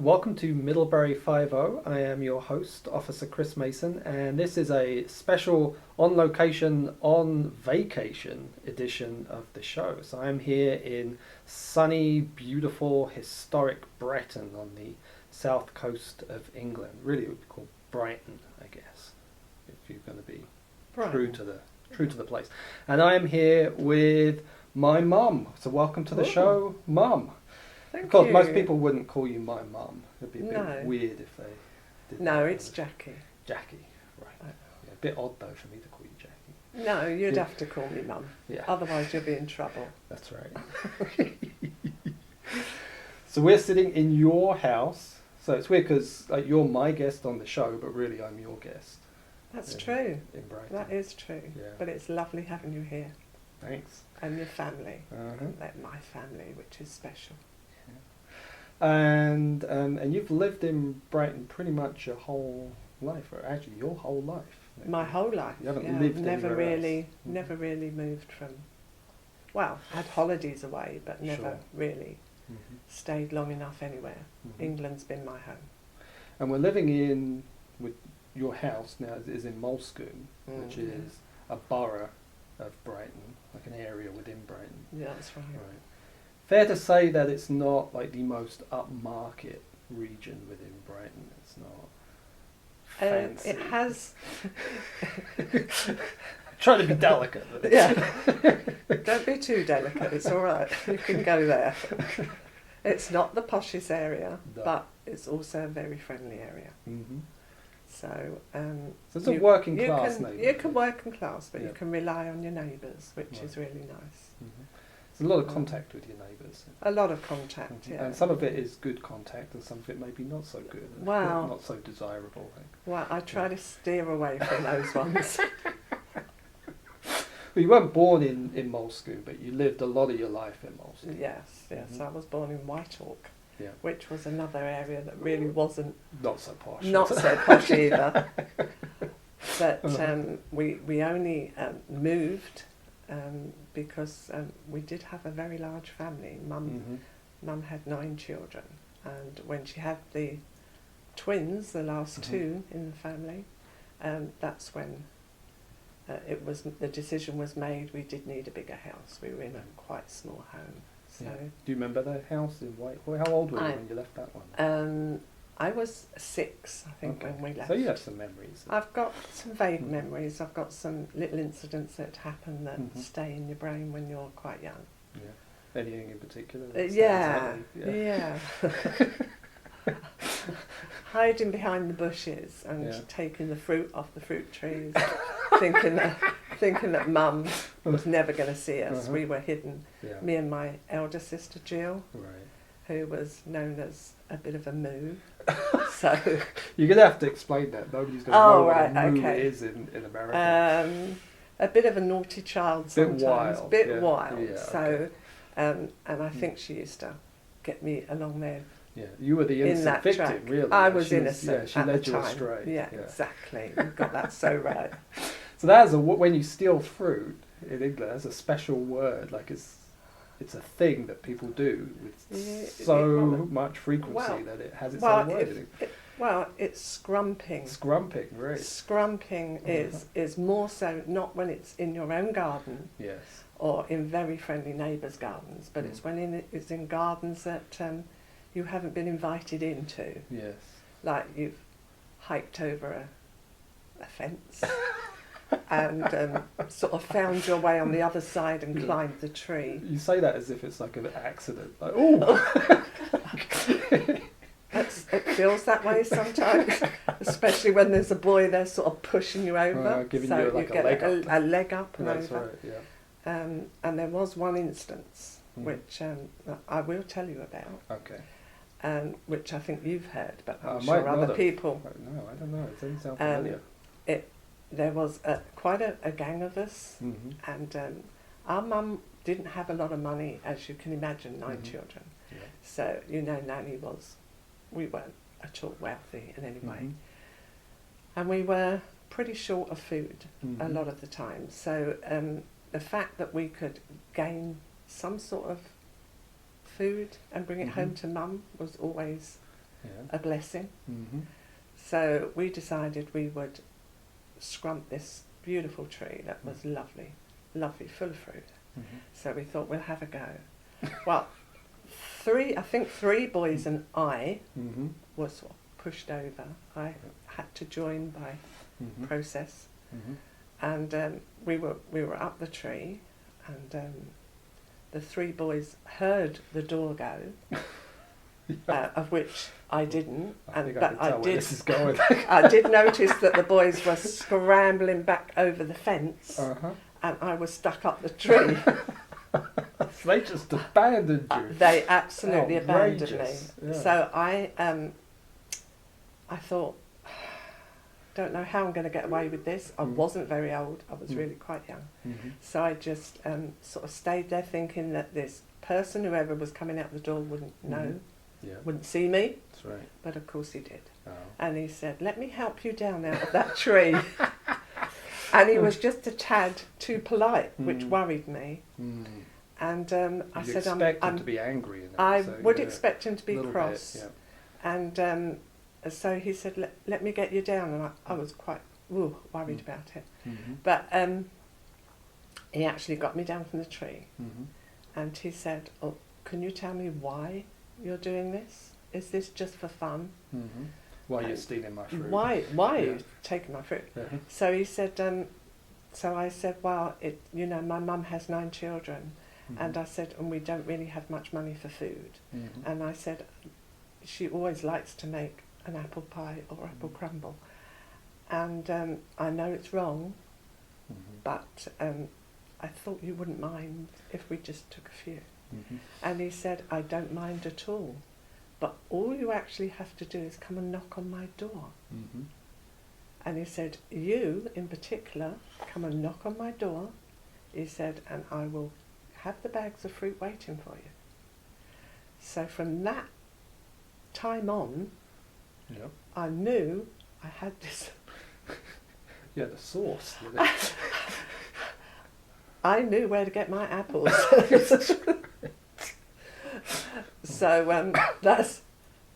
Welcome to Middlebury 50. I am your host, Officer Chris Mason, and this is a special on location, on vacation edition of the show. So I'm here in sunny, beautiful, historic Brighton on the south coast of England. Really, it would be called Brighton, I guess, if you're going to be true to the place. And I am here with my mum. So welcome to the show, Mum. Thank Because you. most people wouldn't call you my mum. It'd be a bit weird if they did. No, it's Jackie. Jackie, right. Yeah, a bit odd though for me to call you Jackie. No, you'd have to call me Mum. Yeah. Otherwise you'll be in trouble. That's right. So we're sitting in your house. So it's weird because you're my guest on the show, but really I'm your guest. That's true. In Brighton. That is true. Yeah. But it's lovely having you here. Thanks. And your family. Uh-huh. Like my family, which is special. And you've lived in Brighton pretty much your whole life, or actually your whole life. My whole life. You haven't yeah, lived never anywhere really, else. never really moved from. Well, had holidays away, but never Sure. really Mm-hmm. stayed long enough anywhere. Mm-hmm. England's been my home. And we're living in with your house now is in Molescombe, which Mm-hmm. is a borough of Brighton, like an area within Brighton. Yeah, that's right. Right. Fair to say that it's not like the most upmarket region within Brighton. It's not fancy. It has. Trying to be delicate. But Yeah. Don't be too delicate, it's all right. You can go there. It's not the poshest area, No. but it's also a very friendly area. Mm-hmm. So, So it's a working class can, neighbourhood. You can working class, but Yeah. you can rely on your neighbours, which Right. is really nice. Mm-hmm. There's a lot of contact with your neighbours. A lot of contact, Mhm. yeah. And some of it is good contact, and some of it maybe not so good. Wow. Not so desirable. Like. Well, I try to steer away from those ones. Well, you weren't born in Molescombe, but you lived a lot of your life in Molescombe. Yes. Mhm. I was born in Whitehawk, Yeah. which was another area that really wasn't Not so posh. not so posh either. But we only moved because we did have a very large family. Mum had 9 children, and when she had the twins, the last 2 in the family, that's when the decision was made. We did need a bigger house. We were in a quite small home. So Yeah. Do you remember the house in Whitehall? How old were you when you left that one? I was 6, I think, Okay. when we left. So you have some memories. I've got some vague memories. I've got some little incidents that happen that stay in your brain when you're quite young. Yeah. Anything in particular? that stands Yeah. out? Hiding behind the bushes and Yeah. taking the fruit off the fruit trees, thinking that Mum was never going to see us. Uh-huh. We were hidden. Yeah. Me and my elder sister Jill, Right. who was known as a bit of a moo. So You're going to have to explain that. Nobody's going to know what a moo okay. is in America. A bit of a naughty child sometimes. wild, Bit yeah. wild. Yeah, So, and I think she used to get me along there. Yeah, you were the in innocent that victim, track. really. I Yeah, was she innocent she at led the you time. astray. Yeah, exactly. You got that so right. So that's when you steal fruit in England. That's a special word. Like it's a thing that people do with much frequency that it has its own word. It's scrumping. Scrumping, right? Scrumping is more so not when it's in your own garden. Yes. Or in very friendly neighbours' gardens, but it's when it's in gardens that you haven't been invited into. Yes. Like you've hiked over a fence and sort of found your way on the other side and climbed the tree. You say that as if it's like an accident. Like, oh! It feels that way sometimes, especially when there's a boy there sort of pushing you over. Giving so you like get a leg up and That's over. right, yeah. And there was one instance which I will tell you about. Okay. Which I think you've heard, but I I'm might sure not other have. people. No, I don't know. It doesn't sound familiar. There was quite a gang of us, Mm-hmm. and our mum didn't have a lot of money, as you can imagine, 9 children. Yeah. So, we weren't at all wealthy in any way. And we were pretty short of food a lot of the time. So the fact that we could gain some sort of food and bring it home to Mum was always a blessing. Mm-hmm. So we decided we would scrump this beautiful tree that was lovely, lovely, full of fruit. Mm-hmm. So we thought we'll have a go. Well, three boys and I Mm-hmm. were sort of pushed over. I had to join by Mm-hmm. process, Mm-hmm. and we were up the tree, and the three boys heard the door go, of which I didn't, I think I can tell where this is going. I did notice that the boys were scrambling back over the fence, Uh-huh. and I was stuck up the tree. They just abandoned you. They absolutely abandoned me. Outrageous, yeah. So I thought, don't know how I'm going to get away with this. I wasn't very old. I was really quite young. Mm-hmm. So I just sort of stayed there thinking that this person, whoever was coming out the door, wouldn't know, Yeah, wouldn't see me. that's right. But of course he did. Oh. And he said, let me help you down out of that tree. And he was just a tad too polite, which worried me. Mm. And I You'd said, expect I'm him to be angry. In that, I so, would yeah, expect him to be a little cross. bit, And so he said, let me get you down. And I was quite worried about it. yeah. Mm-hmm. But he actually got me down from the tree. Mm-hmm. And he said, oh, can you tell me why you're doing this? Is this just for fun? Mm-hmm. Why you're stealing my fruit? Why are Yeah. you taking my fruit? Uh-huh. So he said, so I said, well, my mum has 9 children. Mm-hmm. And I said, and we don't really have much money for food. Mm-hmm. And I said, she always likes to make an apple pie or apple crumble. And I know it's wrong, Mm-hmm. but I thought you wouldn't mind if we just took a few. Mm-hmm. And he said, I don't mind at all. But all you actually have to do is come and knock on my door. Mm-hmm. And he said, you in particular, come and knock on my door. He said, and I will have the bags of fruit waiting for you. So from that time on, Yeah. I knew I had this. Yeah, the sauce. I knew where to get my apples. So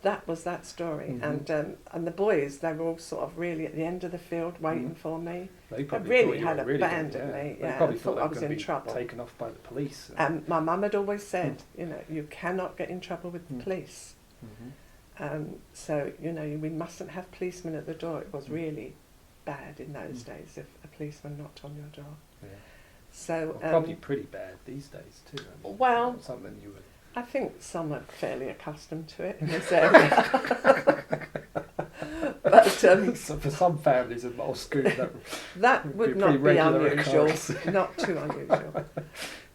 that was that story. Mhm. And the boys, they were all sort of really at the end of the field waiting for me. They probably really thought you had were really abandoned good, me, They yeah, probably and thought thought they I were was going to in be trouble. taken off by the police. And my mum had always said, you cannot get in trouble with the police. Mm-hmm. So, we mustn't have policemen at the door. It was really bad in those days if a policeman knocked on your door. Yeah. So Well, probably pretty bad these days too. I mean, well, not something you would. I think some are fairly accustomed to it in this area. But So for some families in Malscoot, that would be not pretty be regular unusual, occurrence. not too unusual.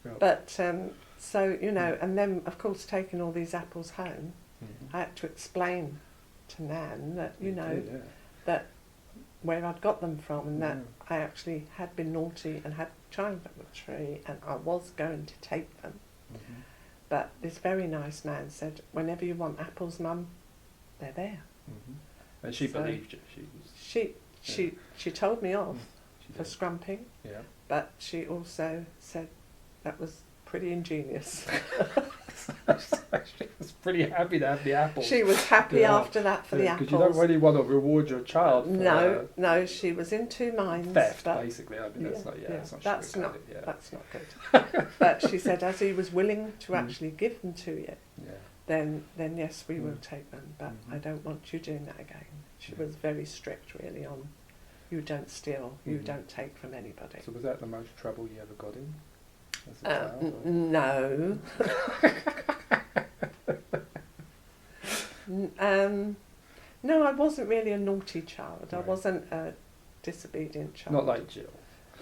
Yeah. But so and then of course taking all these apples home, Mhm. I had to explain to Nan that You did, yeah. that where I'd got them from, and that Yeah. I actually had been naughty and had climbed up the tree, and I was going to take them. Mhm. But this very nice man said, "Whenever you want apples, Mum, they're there." Mhm. And she So believed you. She told me off She for did. scrumping, Yeah. but she also said that was pretty ingenious. She was pretty happy to have the apples. She was happy Yeah. after that for the apples. Because you don't really want to reward your child for No, she was in 2 minds. theft, but basically. I mean, that's not. Yeah, that's not. that's sugarcoat not. it, yeah. That's not good. But she said, as he was willing to Mm. actually give them to you, Yeah. then yes, we will Mm. take them. But Mhm. I don't want you doing that again. She Yeah. was very strict, really, on you don't steal, you Mhm. don't take from anybody. So was that the most trouble you ever got in as a child? or- No. No, I wasn't really a naughty child. I Right. wasn't a disobedient child. Not like Jill.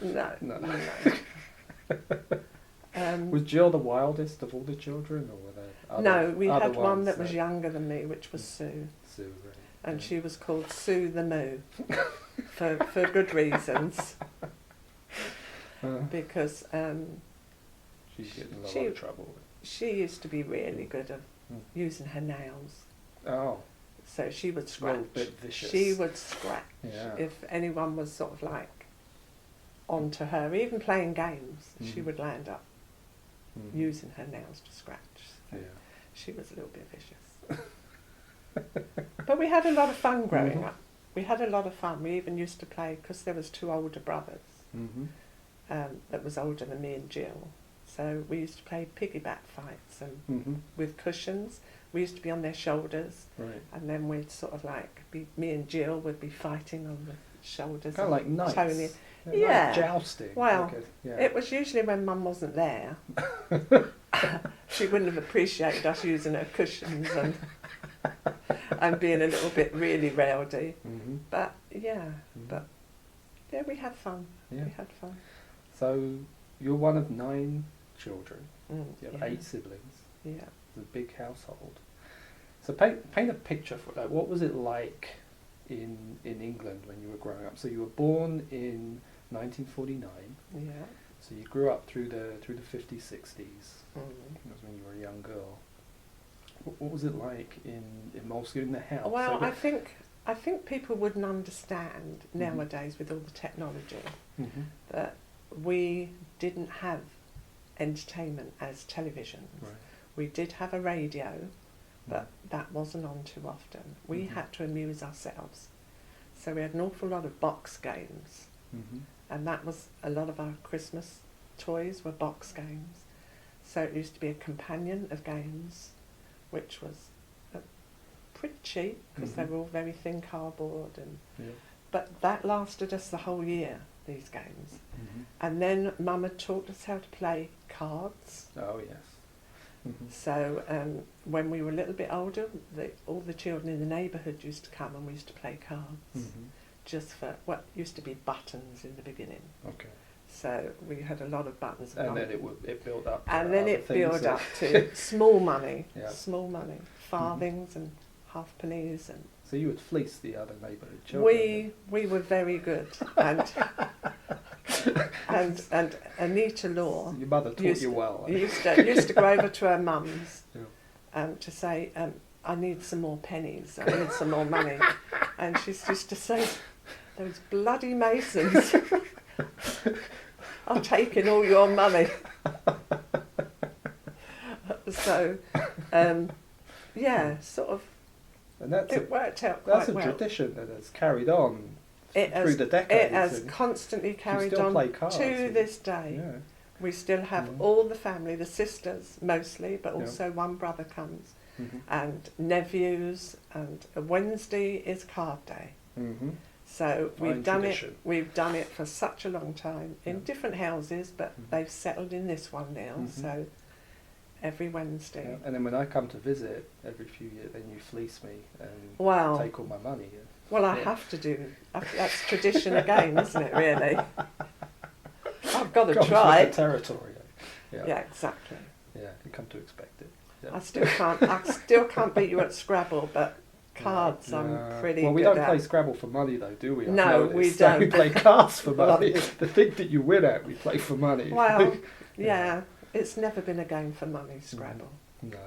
No. No. No. Was Jill the wildest of all the children, or were there other? No, we other had one ones that was younger than me, which was Sue, Sue, right. and Yeah. she was called Sue the Moo, for good reasons, because She's getting in a lot she- of trouble. she used to be really good at Mm. using her nails. Oh, So she would a scratch. little bit vicious. She would scratch Yeah. if anyone was sort of like onto her, even playing games. She Mhm. would land up Mhm. using her nails to scratch. So Yeah. she was a little bit vicious. But we had a lot of fun growing up. We had a lot of fun. We even used to play, because there was 2 older brothers that was older than me and Jill. So we used to play piggyback fights and with cushions. We used to be on their shoulders, and then we'd sort of like me and Jill would be fighting on the shoulders. Kind of like knights. Tony. Like jousting. Well, it was usually when Mum wasn't there. She wouldn't have appreciated us using her cushions and being a little bit really rowdy. But we had fun. Yeah. We had fun. So you're one of 9 children. You have 8 siblings. Yeah. It's a big household. So paint a picture for that. What was it like in England when you were growing up? So you were born in 1949. Yeah. So you grew up through the 50s, 60s. That was when you were a young girl. What was it like in Malsky, in the house? Well, I think people wouldn't understand nowadays with all the technology that we didn't have entertainment as televisions. Right. We did have a radio, but that wasn't on too often. We had to amuse ourselves. So we had an awful lot of box games, and that was a lot of our Christmas toys were box games. So it used to be a companion of games, which was pretty cheap because they were all very thin cardboard, but that lasted us the whole year, these games. And then Mum had taught us how to play cards. Oh yes. So when we were a little bit older, all the children in the neighbourhood used to come and we used to play cards, just for what used to be buttons in the beginning. Okay. So we had a lot of buttons. And then it built up. And then it built up to small money, Yeah. farthings and halfpennies and. So you would fleece the other neighbourhood children. We were very good, and Anita Law. So your mother taught you well. Used to go over to her mum's to say, I need some more pennies, I need some more money, and she used to say, those bloody masons are taking all your money. So, sort of. And it worked out quite well. That's a tradition that has carried on through the decades. It has constantly carried on to this day. Yeah. We still have all the family, the sisters mostly, but also one brother comes, and nephews, and Wednesday is card day. So we've done it for such a long time in different houses, but they've settled in this one now. So every Wednesday. Yeah. And then when I come to visit every few years, then you fleece me and take all my money. Well, I have to do. That's tradition again, isn't it? Really, I've got to try. With the territory. Yeah, exactly. Yeah, you come to expect it. Yeah. I still can't beat you at Scrabble, but cards I'm pretty good at. Well, we don't play Scrabble for money though, do we? No, we don't. We play cards for money. The thing that you win at, we play for money. Well, yeah. It's never been a game for money, Scrabble. No.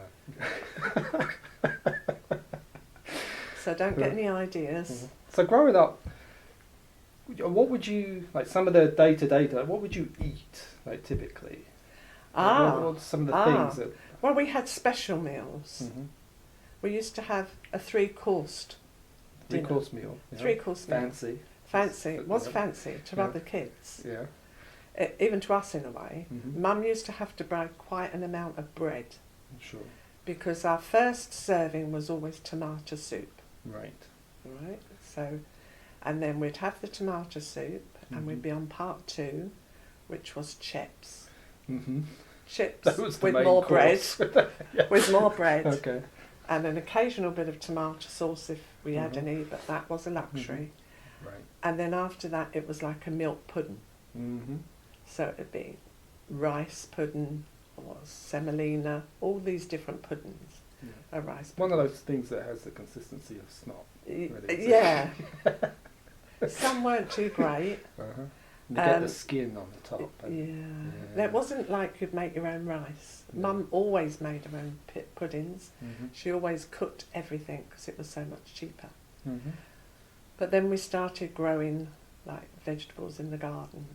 So don't get any ideas. So growing up, what would you, like some of the day-to-day, what would you eat, like typically? What are some of the things that... Well, we had special meals. We used to have a 3-course dinner. 3-course meal. 3-course meal. Fancy. Fancy. It was fancy to other kids. Yeah. Even to us in a way. Mum used to have to buy quite an amount of bread. Sure. Because our first serving was always tomato soup. Right. So, and then we'd have the tomato soup, and we'd be on part 2, which was chips. Chips with more bread. With more bread. Okay. And an occasional bit of tomato sauce if we had any, but that was a luxury. Right. And then after that, it was like a milk pudding. So it'd be rice pudding or semolina, all these different puddings. A rice pudding. One of those things that has the consistency of snot. Yeah. Some weren't too great. You get the skin on the top. Yeah. It wasn't like you'd make your own rice. Mum always made her own puddings. She always cooked everything because it was so much cheaper. But then we started growing like vegetables in the garden,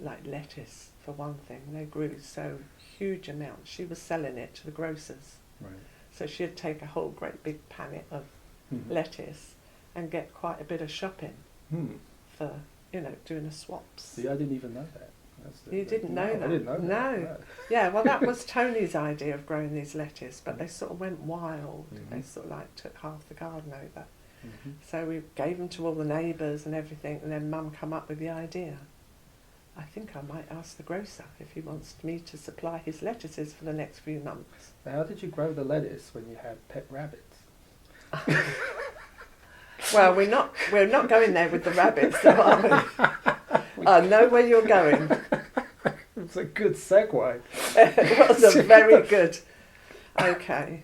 like lettuce for one thing. They grew so huge amounts. She was selling it to the grocers. Right. So she'd take a whole great big pannet of lettuce and get quite a bit of shopping for, doing the swaps. See, I didn't even know that. You didn't know that? I didn't know that. No. Yeah, well, that was Tony's idea of growing these lettuce, but they sort of went wild. They sort of took half the garden over. So we gave them to all the neighbours and everything, and then Mum come up with the idea. I think I might ask the grocer if he wants me to supply his lettuces for the next few months. Now, how did you grow the lettuce when you had pet rabbits? Well, we're not going there with the rabbits, though, are we? I know where you're going. It's a good segue. It was a very good. Okay.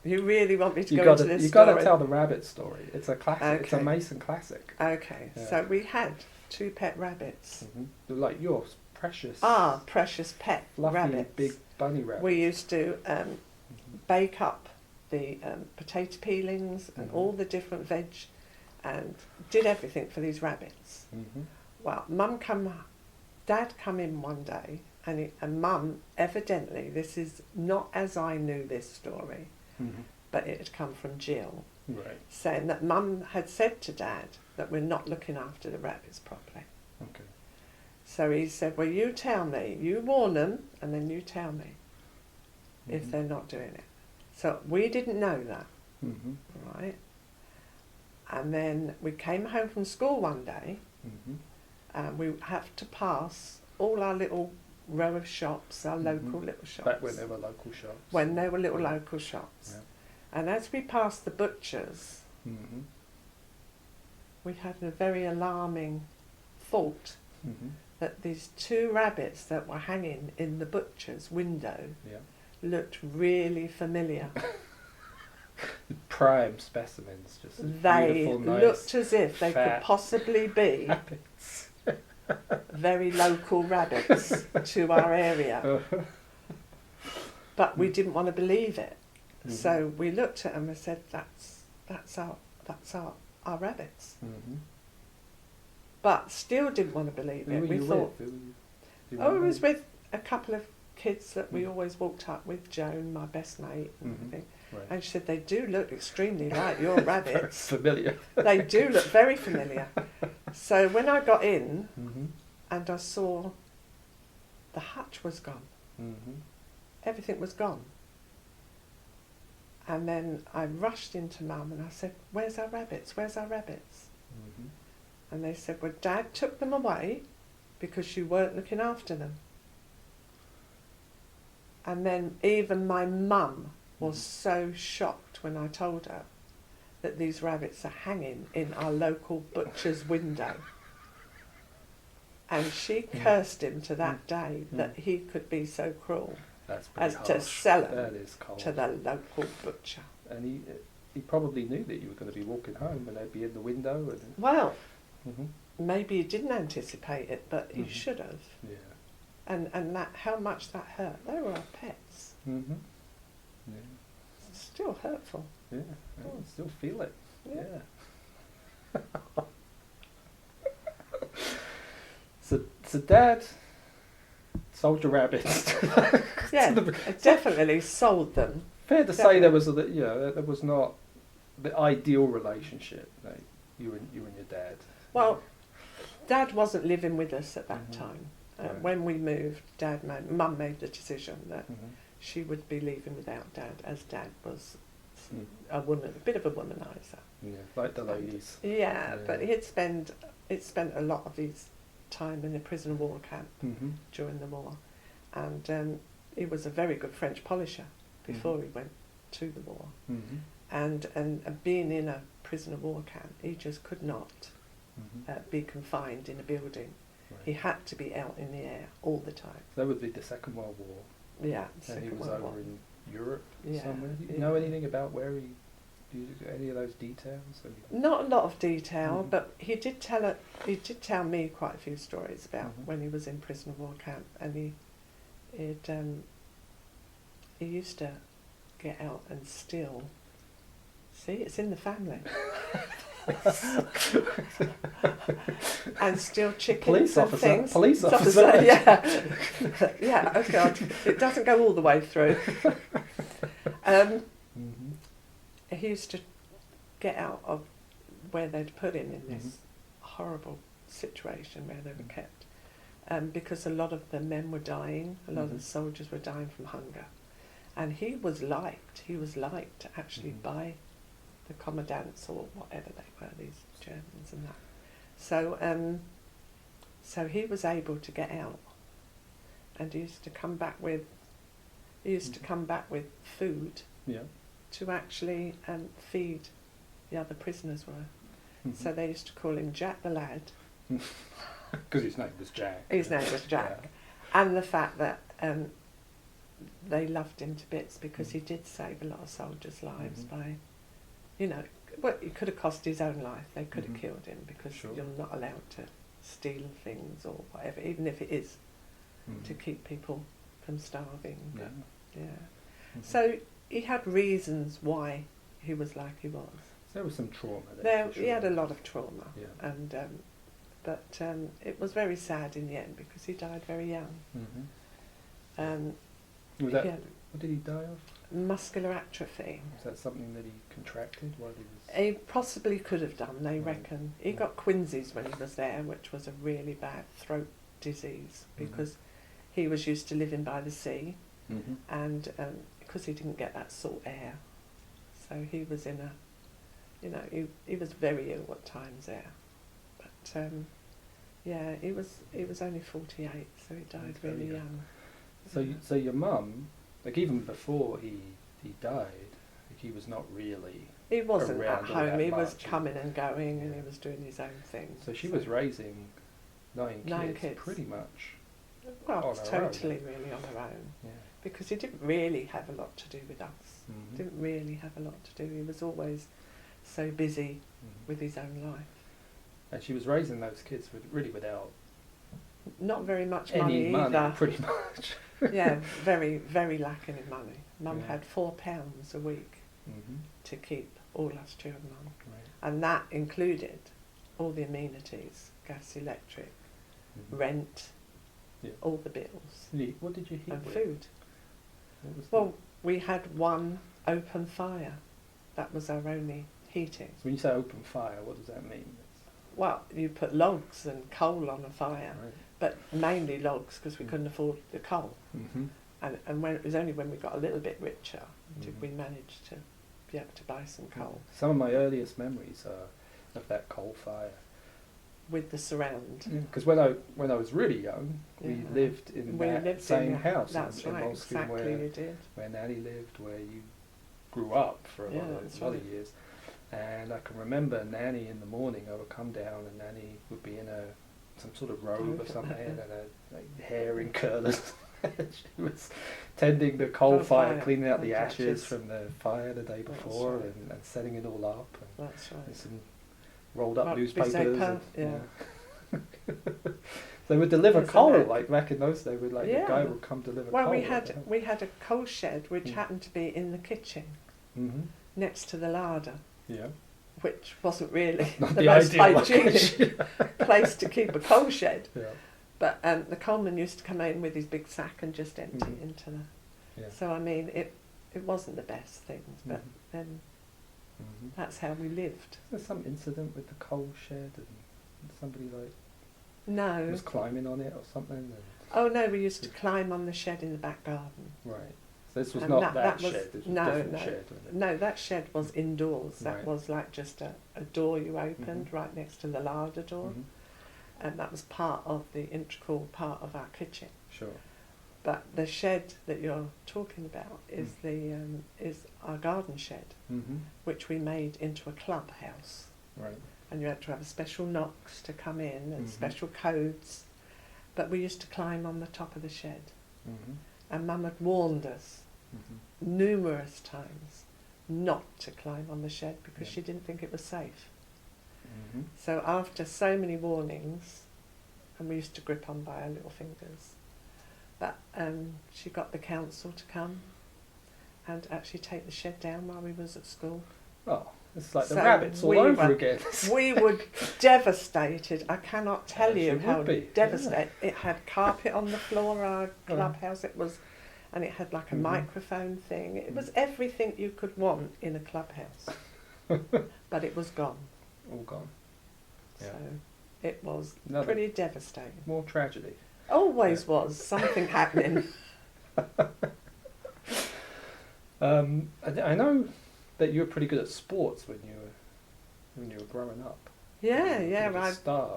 You really want me to go into this story? You've got to tell the rabbit story. It's a classic. Okay. It's a Mason classic. Okay. Yeah. So we had 2 pet rabbits. They're like yours, precious. Precious pet fluffy, rabbits. Big bunny rabbits. We used to bake up the potato peelings and all the different veg, and did everything for these rabbits. Well, Dad come in one day, and Mum, evidently, this is not as I knew this story, but it had come from Jill, saying that Mum had said to Dad that we're not looking after the rabbits properly. Okay. So he said, well, you tell me, you warn them, and then you tell me if they're not doing it. So we didn't know that, right? And then we came home from school one day, and we have to pass all our little row of shops, our local little shops. Back when they were local shops. When they were little local shops. Yeah. And as we passed the butchers, we had a very alarming thought that these 2 rabbits that were hanging in the butcher's window looked really familiar. Prime specimens, just they beautiful, nice, looked as if they could possibly be rabbits. very local rabbits to our area. But we didn't want to believe it. So we looked at them and said, that's our rabbits. But still didn't want to believe it. We thought, it was with a couple of kids that we always walked up with, Joan, my best mate, and everything. And she said, they do look extremely like your rabbits. Familiar. They do look very familiar. So when I got in and I saw the hutch was gone, everything was gone. And then I rushed into Mum and I said, where's our rabbits? Where's our rabbits? And they said, well, Dad took them away because you weren't looking after them. And then even my mum was so shocked when I told her that these rabbits are hanging in our local butcher's window. And she cursed him to that day that he could be so cruel as to sell them to the local butcher. And he probably knew that you were going to be walking home and they'd be in the window. And well, maybe he didn't anticipate it, but he should have. Yeah. And that how much that hurt. They were our pets. Yeah. It's still hurtful. Yeah, I still feel it. Yeah. So Dad sold your rabbits. Yeah, I definitely sold them. Fair to say there was there was not the ideal relationship, like you and your dad. Well, Dad wasn't living with us at that time. When we moved, Mum made the decision that she would be leaving without Dad, as Dad was a bit of a womanizer. Yeah, like the ladies. Yeah, but he'd spent a lot of his time in the prisoner of war camp during the war, and he was a very good French polisher before he went to the war, and being in a prisoner of war camp, he just could not be confined in a building. Right. He had to be out in the air all the time. That would be the Second World War. Yeah, and he was over in Europe somewhere. Do you know anything about where he? Do you any of those details? Not a lot of detail, but he did tell me quite a few stories about when he was in prisoner of war camp, and he used to get out and steal. See, it's in the family. And steal chickens and things. Police officer. Yeah. Yeah. Oh God, it doesn't go all the way through. He used to get out of where they'd put him in this horrible situation where they were kept, because a lot of the men were dying, a lot of the soldiers were dying from hunger, and he was liked actually by the commandants or whatever they were, these Germans and that. So he was able to get out, and he used to come back with food to actually feed the other prisoners were. So they used to call him Jack the Lad. Because his name was Jack. His name was Jack. Yeah. And the fact that they loved him to bits because he did save a lot of soldiers' lives by, well, it could have cost his own life. They could have killed him because you're not allowed to steal things or whatever, even if it is to keep people from starving. But, So he had reasons why he was like he was. There was some trauma there. He had a lot of trauma, and but it was very sad in the end because he died very young. Was that, what did he die of? Muscular atrophy. Was that something that he contracted while he was... He possibly could have done, they reckon. He got quinsies when he was there, which was a really bad throat disease because he was used to living by the sea, and because he didn't get that salt air, so he was in a, he was very ill at times there. But he was only 48, so he died really young. So your mum, like even before he died, like he was not really... He wasn't at home, he was much. coming and going and he was doing his own thing. So she was raising nine kids pretty much. Well, totally really on her own. Yeah. Because he didn't really have a lot to do with us. Didn't really have a lot to do. He was always so busy with his own life. And she was raising those kids without... Not very much money either. Pretty much. Yeah, very, very lacking in money. Mum had £4 a week to keep all us children on. Right. And that included all the amenities, gas, electric, rent, all the bills. What did you heat and with? Food. Well, we had one open fire. That was our only heating. So when you say open fire, what does that mean? Well, you put logs and coal on a fire, but mainly logs because we couldn't afford the coal. And when it was only when we got a little bit richer did we manage to be able to buy some coal. Some of my earliest memories are of that coal fire. With the surround. Because when I was really young, we lived in that same house. That's in right, Malscombe exactly you did. Where Nanny lived, where you grew up for a lot of years. And I can remember Nanny in the morning, I would come down and Nanny would be in some sort of robe or something and her hair in curlers. She was tending the coal fire, cleaning out the ashes from the fire the day before and setting it all up. And that's right. Some rolled up newspapers. And, They would deliver coal, like back in those days, the guy would come deliver coal. Well, we had a coal shed which happened to be in the kitchen, next to the larder. Yeah. Which wasn't really the most hygienic place to keep a coal shed. Yeah. But the coalman used to come in with his big sack and just empty it into the... Yeah. So, I mean, it wasn't the best things, but then that's how we lived. Was there some incident with the coal shed and somebody No. was climbing on it or something? And oh, no, we used to climb on the shed in the back garden. Right. So this was not that shed, this was a different shed, wasn't it? No, that shed was indoors. That was like just a door you opened right next to the larder door. And that was part of the integral part of our kitchen. Sure. But the shed that you're talking about is is our garden shed, which we made into a clubhouse. Right. And you had to have a special knocks to come in and special codes. But we used to climb on the top of the shed. And Mum had warned us numerous times not to climb on the shed because she didn't think it was safe. So after so many warnings, and we used to grip on by our little fingers, but she got the council to come and actually take the shed down while we was at school. Oh, it's like the rabbits all over again. We were devastated. I cannot tell you how devastated. It had carpet on the floor, our clubhouse. And it had like a microphone thing. It was everything you could want in a clubhouse. but it was gone. All gone. Yeah. So it was Another- pretty devastating. More tragedy. Always was something happening. I know that you were pretty good at sports when you were growing up. Yeah, You were yeah. a star.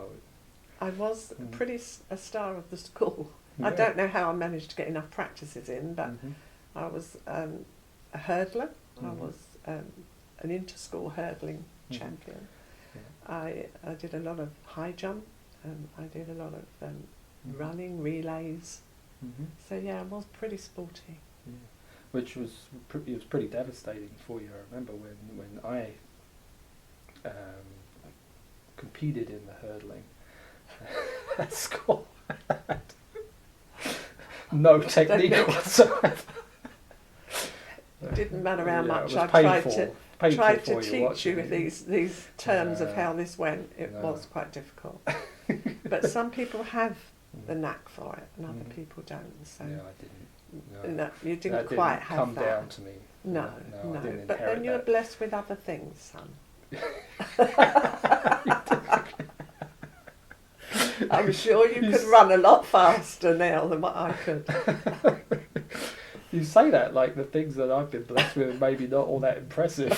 I was Mm. a star of the school. I Yeah. don't know how I managed to get enough practices in, but Mhm. I was a hurdler. I Mhm. was an inter-school hurdling Mhm. champion. Yeah. I did a lot of high jump. I did a lot of Mhm. running, relays. Mhm. So yeah, I was pretty sporty. Yeah. Which was it was pretty devastating for you. I remember when I competed in the hurdling at school. No technique whatsoever. It didn't matter how Yeah, much it was I painful tried to for teach watching you it. these terms of Yeah. how this went. It No. was quite difficult. But some people have the Mm. knack for it, and other Mm. people don't. So Yeah, I didn't. no, you didn't That quite didn't have come that. down to me. No, I no. didn't But inherit then you're that. blessed with other things, son. I'm sure you could run a lot faster now than what I could. You say that like the things that I've been blessed with are maybe not all that impressive.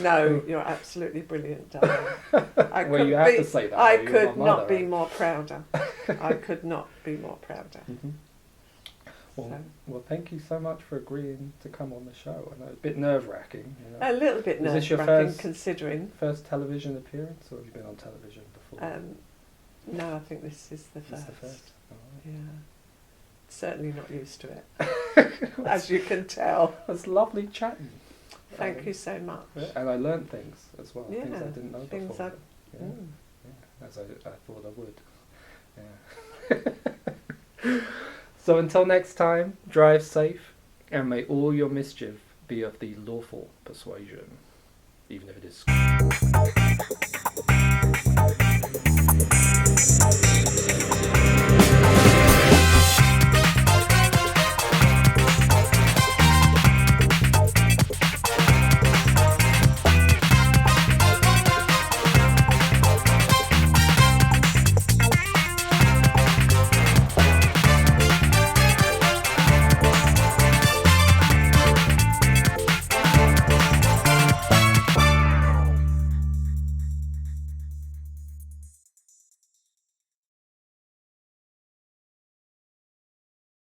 No, you're absolutely brilliant, darling. Well, you have to say that. I You're my could not mother. be more prouder. I could not be more prouder. Mhm. Well, So. well, thank you so much for agreeing to come on the show. I know it's a bit nerve-wracking. You know. A little bit Is this your nerve-wracking first- considering. First television appearance, or have you been on television before? No, I think this is the This first. is the first. All right. Yeah. Certainly not used to it, as you can tell. It was lovely chatting. Thank you so much. Yeah, and I learned things as well. Things I Yeah, didn't know things before. I- Yeah, Mm. yeah, as I thought I would. Yeah. So until next time, drive safe, and may all your mischief be of the lawful persuasion, even if it is.